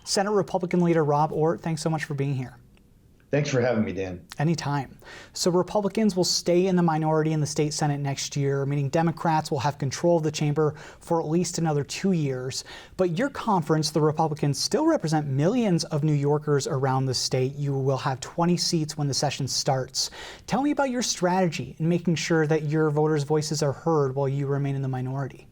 Senate Republican leader Rob Ortt, thanks so much for being here. Thanks for having me, Dan. Anytime. So Republicans will stay in the minority in the state Senate next year, meaning Democrats will have control of the chamber for at least another 2 years. But your conference, the Republicans, still represent millions of New Yorkers around the state. You will have 20 seats when the session starts. Tell me about your strategy in making sure that your voters' voices are heard while you remain in the minority.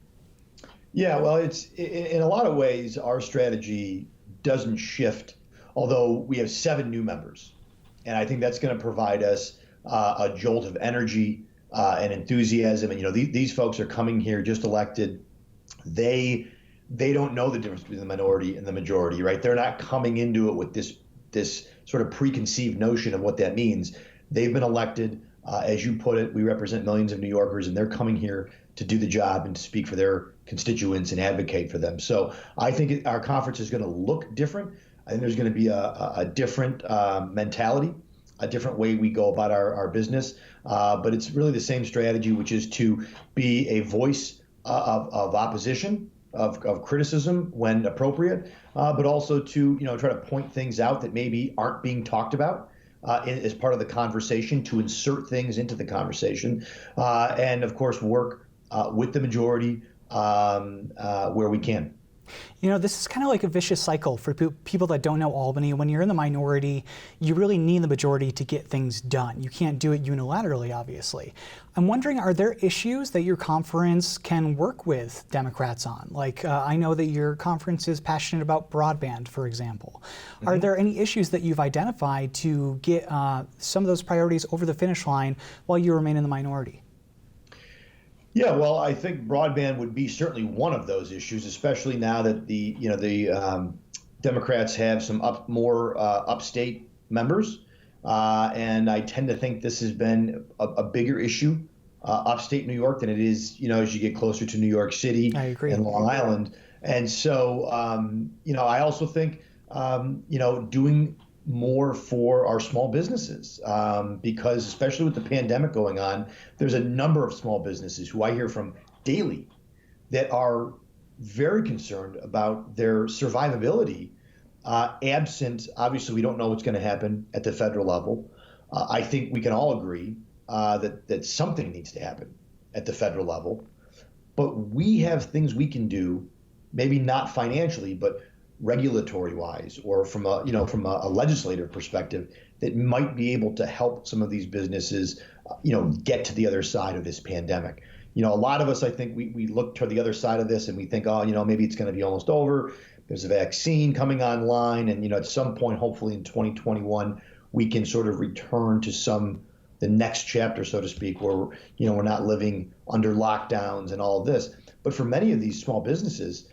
Yeah, well, it's in a lot of ways, our strategy doesn't shift, although we have 7 new members. And I think that's going to provide us a jolt of energy and enthusiasm. And, these folks are coming here just elected. They don't know the difference between the minority and the majority, right? They're not coming into it with this sort of preconceived notion of what that means. They've been elected. As you put it, we represent millions of New Yorkers, and they're coming here to do the job and to speak for their constituents and advocate for them. So I think our conference is going to look different. I think there's going to be a different mentality, a different way we go about our business. But it's really the same strategy, which is to be a voice of opposition, of criticism when appropriate, but also to try to point things out that maybe aren't being talked about as part of the conversation, to insert things into the conversation, and of course work with the majority where we can. This is kind of like a vicious cycle for people that don't know Albany. When you're in the minority, you really need the majority to get things done. You can't do it unilaterally, obviously. I'm wondering, are there issues that your conference can work with Democrats on? Like, I know that your conference is passionate about broadband, for example. Mm-hmm. Are there any issues that you've identified to get some of those priorities over the finish line while you remain in the minority? Yeah, well, I think broadband would be certainly one of those issues, especially now that the Democrats have some more upstate members, and I tend to think this has been a bigger issue upstate New York than it is, as you get closer to New York City and Long Island. And so, I also think, doing more for our small businesses, because especially with the pandemic going on, there's a number of small businesses who I hear from daily that are very concerned about their survivability, absent, obviously we don't know what's going to happen at the federal level. I think we can all agree that something needs to happen at the federal level, but we have things we can do, maybe not financially, but regulatory wise, or from a legislative perspective, that might be able to help some of these businesses, get to the other side of this pandemic. A lot of us, I think we look to the other side of this and we think, maybe it's going to be almost over. There's a vaccine coming online. And, at some point, hopefully in 2021, we can sort of return to the next chapter, so to speak, where, we're not living under lockdowns and all of this. But for many of these small businesses,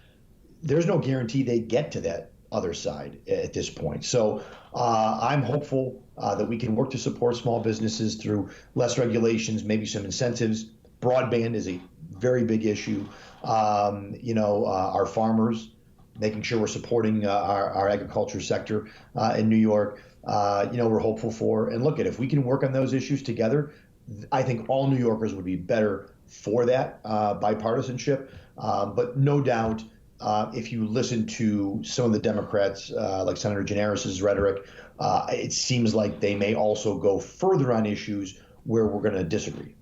there's no guarantee they get to that other side at this point. So I'm hopeful that we can work to support small businesses through less regulations, maybe some incentives. Broadband is a very big issue. Our farmers, making sure we're supporting our agriculture sector in New York, we're hopeful for. And look, if we can work on those issues together, I think all New Yorkers would be better for that bipartisanship. But no doubt, if you listen to some of the Democrats, like Senator Gianaris's rhetoric, it seems like they may also go further on issues where we're going to disagree.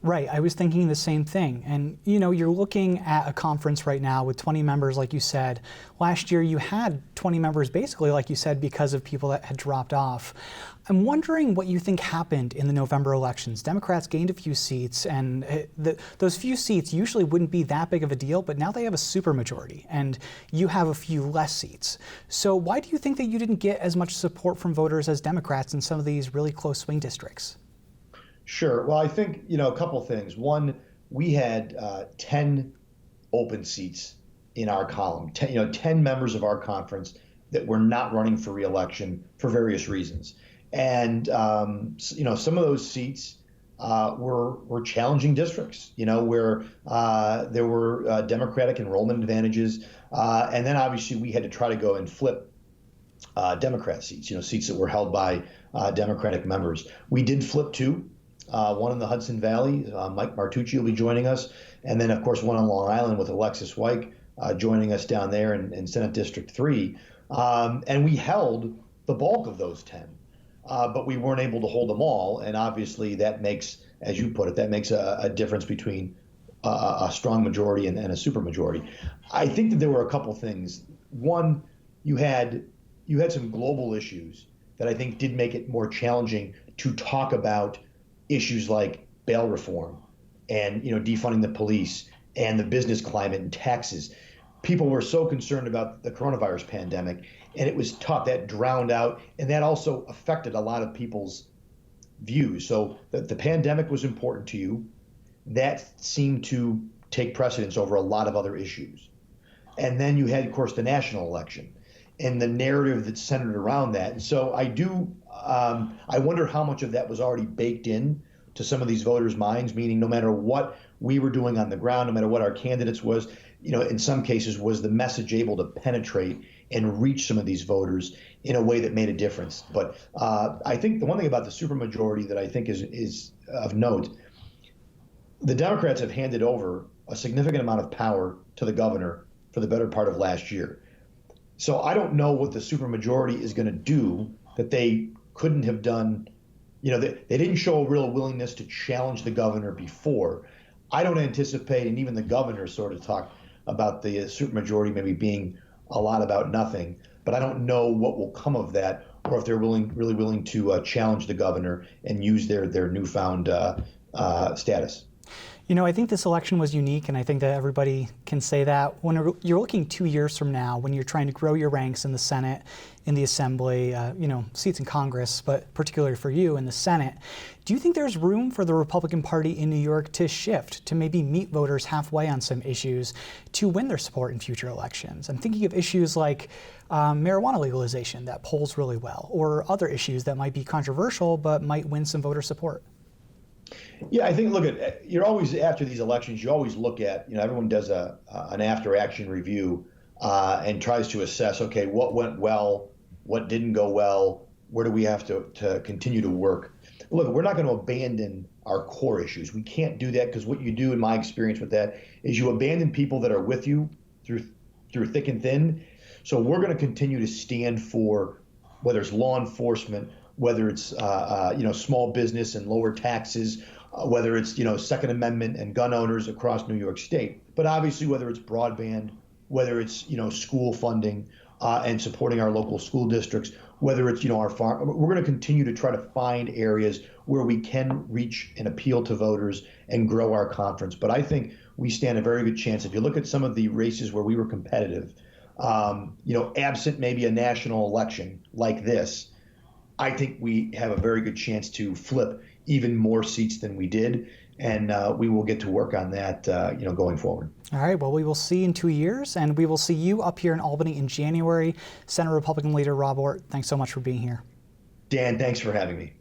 Right. I was thinking the same thing. And, you're looking at a conference right now with 20 members, like you said. Last year, you had 20 members, basically, like you said, because of people that had dropped off. I'm wondering what you think happened in the November elections. Democrats gained a few seats, and those few seats usually wouldn't be that big of a deal, but now they have a supermajority, and you have a few less seats. So why do you think that you didn't get as much support from voters as Democrats in some of these really close swing districts? Sure. Well, I think, a couple things. One, we had 10 open seats in our column, 10 members of our conference that were not running for re-election for various reasons. And, some of those seats were challenging districts, where there were Democratic enrollment advantages. And then obviously we had to try to go and flip Democrat seats, seats that were held by Democratic members. We did flip 2. One in the Hudson Valley, Mike Martucci will be joining us. And then, of course, one on Long Island with Alexis Wyke joining us down there in Senate District 3. And we held the bulk of those 10, but we weren't able to hold them all. And obviously, that makes, as you put it, that makes a difference between a strong majority and a supermajority. I think that there were a couple things. One, you had some global issues that I think did make it more challenging to talk about issues like bail reform and defunding the police and the business climate and taxes. People were so concerned about the coronavirus pandemic, and it was tough. That drowned out, and that also affected a lot of people's views. So the pandemic was important to you. That seemed to take precedence over a lot of other issues. And then you had, of course, the national election and the narrative that's centered around that. And so I wonder how much of that was already baked in to some of these voters' minds, meaning no matter what we were doing on the ground, no matter what our candidates was, in some cases, was the message able to penetrate and reach some of these voters in a way that made a difference. But I think the one thing about the supermajority that I think is of note, the Democrats have handed over a significant amount of power to the governor for the better part of last year. So I don't know what the supermajority is going to do that they couldn't have done. They didn't show a real willingness to challenge the governor before. I don't anticipate, and even the governor sort of talked about the supermajority maybe being a lot about nothing, but I don't know what will come of that, or if they're really willing to challenge the governor and use their newfound status. I think this election was unique, and I think that everybody can say that. When you're looking 2 years from now, when you're trying to grow your ranks in the Senate, in the Assembly, seats in Congress, but particularly for you in the Senate, do you think there's room for the Republican Party in New York to shift, to maybe meet voters halfway on some issues to win their support in future elections? I'm thinking of issues like marijuana legalization that polls really well, or other issues that might be controversial but might win some voter support. Yeah, I think, you're always, after these elections, you always look at, everyone does an after action review and tries to assess, okay, what went well, what didn't go well, where do we have to continue to work? Look, we're not going to abandon our core issues. We can't do that, because what you do, in my experience with that, is you abandon people that are with you through thick and thin. So we're going to continue to stand for, whether it's law enforcement, whether it's small business and lower taxes, whether it's Second Amendment and gun owners across New York State, but obviously whether it's broadband, whether it's school funding and supporting our local school districts, whether it's our farm, we're going to continue to try to find areas where we can reach and appeal to voters and grow our conference. But I think we stand a very good chance. If you look at some of the races where we were competitive, absent maybe a national election like this, I think we have a very good chance to flip even more seats than we did, and we will get to work on that, going forward. All right, well, we will see in 2 years, and we will see you up here in Albany in January. Senate Republican leader Rob Ortt, thanks so much for being here. Dan, thanks for having me.